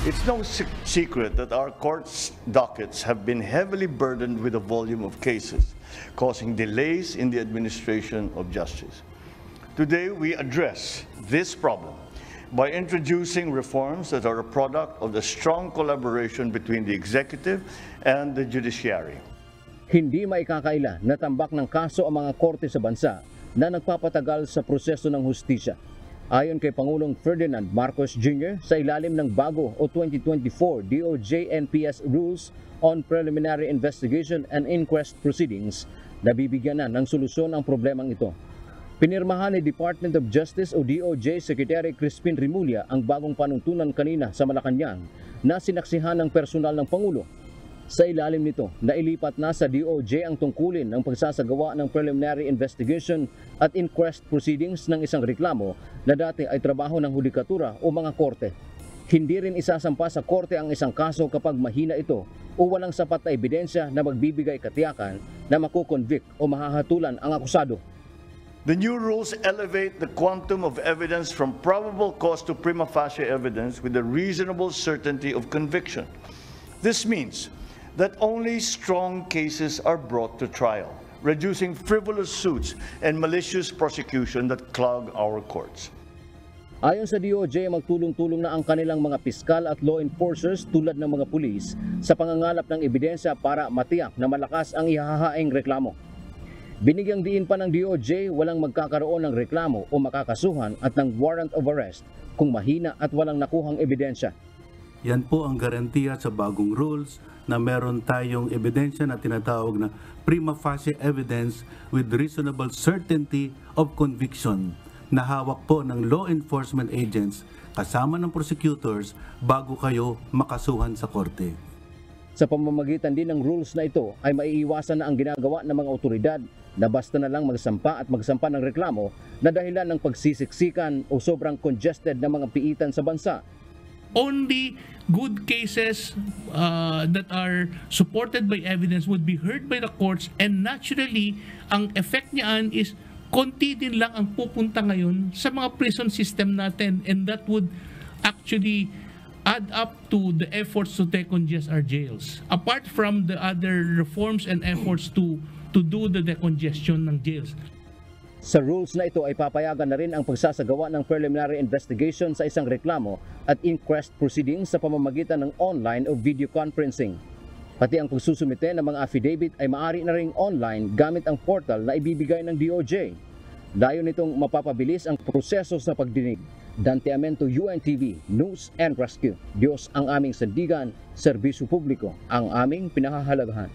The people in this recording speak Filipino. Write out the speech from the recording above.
It's no secret that our courts' dockets have been heavily burdened with a volume of cases, causing delays in the administration of justice. Today, we address this problem by introducing reforms that are a product of the strong collaboration between the executive and the judiciary. Hindi maikakaila na tambak ng kaso ang mga korte sa bansa na nagpapatagal sa proseso ng hustisya. Ayon kay Pangulong Ferdinand Marcos Jr. sa ilalim ng bago o 2024 DOJ-NPS Rules on Preliminary Investigation and Inquest Proceedings, nabibigyan na ng solusyon ang problemang ito. Pinirmahan ni Department of Justice o DOJ Secretary Crispin Rimulya ang bagong panuntunan kanina sa Malacanang na sinaksihan ng personal ng Pangulo. Sa ilalim nito, nailipat na sa DOJ ang tungkulin ng pagsasagawa ng preliminary investigation at inquest proceedings ng isang reklamo na dati ay trabaho ng hudikatura o mga korte. Hindi rin isasampa sa korte ang isang kaso kapag mahina ito o walang sapat na ebidensya na magbibigay katiyakan na makukonvict o mahahatulan ang akusado. The new rules elevate the quantum of evidence from probable cause to prima facie evidence with a reasonable certainty of conviction. This means that only strong cases are brought to trial, reducing frivolous suits and malicious prosecution that clog our courts. Ayon sa DOJ, magtulong-tulong na ang kanilang mga piskal at law enforcers tulad ng mga pulis sa pangangalap ng ebidensya para matiyak na malakas ang ihahaing reklamo. Binigyang diin pa ng DOJ walang magkakaroon ng reklamo o makakasuhan at ng warrant of arrest kung mahina at walang nakuhang ebidensya. Yan po ang garantiya sa bagong rules na meron tayong ebidensya na tinatawag na prima facie evidence with reasonable certainty of conviction na hawak po ng law enforcement agents kasama ng prosecutors bago kayo makasuhan sa korte. Sa pamamagitan din ng rules na ito ay maiiwasan na ang ginagawa ng mga otoridad na basta na lang magsampa ng reklamo na dahilan ng pagsisiksikan o sobrang congested na mga piitan sa bansa. Only good cases that are supported by evidence would be heard by the courts, and naturally, ang effect niyan is konti din lang ang pupunta ngayon sa mga prison system natin, and that would actually add up to the efforts to decongest our jails. Apart from the other reforms and efforts to do the decongestion ng jails. Sa rules na ito ay papayagan na rin ang pagsasagawa ng preliminary investigation sa isang reklamo at inquest proceedings sa pamamagitan ng online o video conferencing. Pati ang pagsusumite ng mga affidavit ay maaari na ring online gamit ang portal na ibibigay ng DOJ. Dayon nitong mapapabilis ang proseso sa pagdinig. Dante Amento, UNTV, News and Rescue. Diyos ang aming sandigan, serbisyo publiko ang aming pinahahalagahan.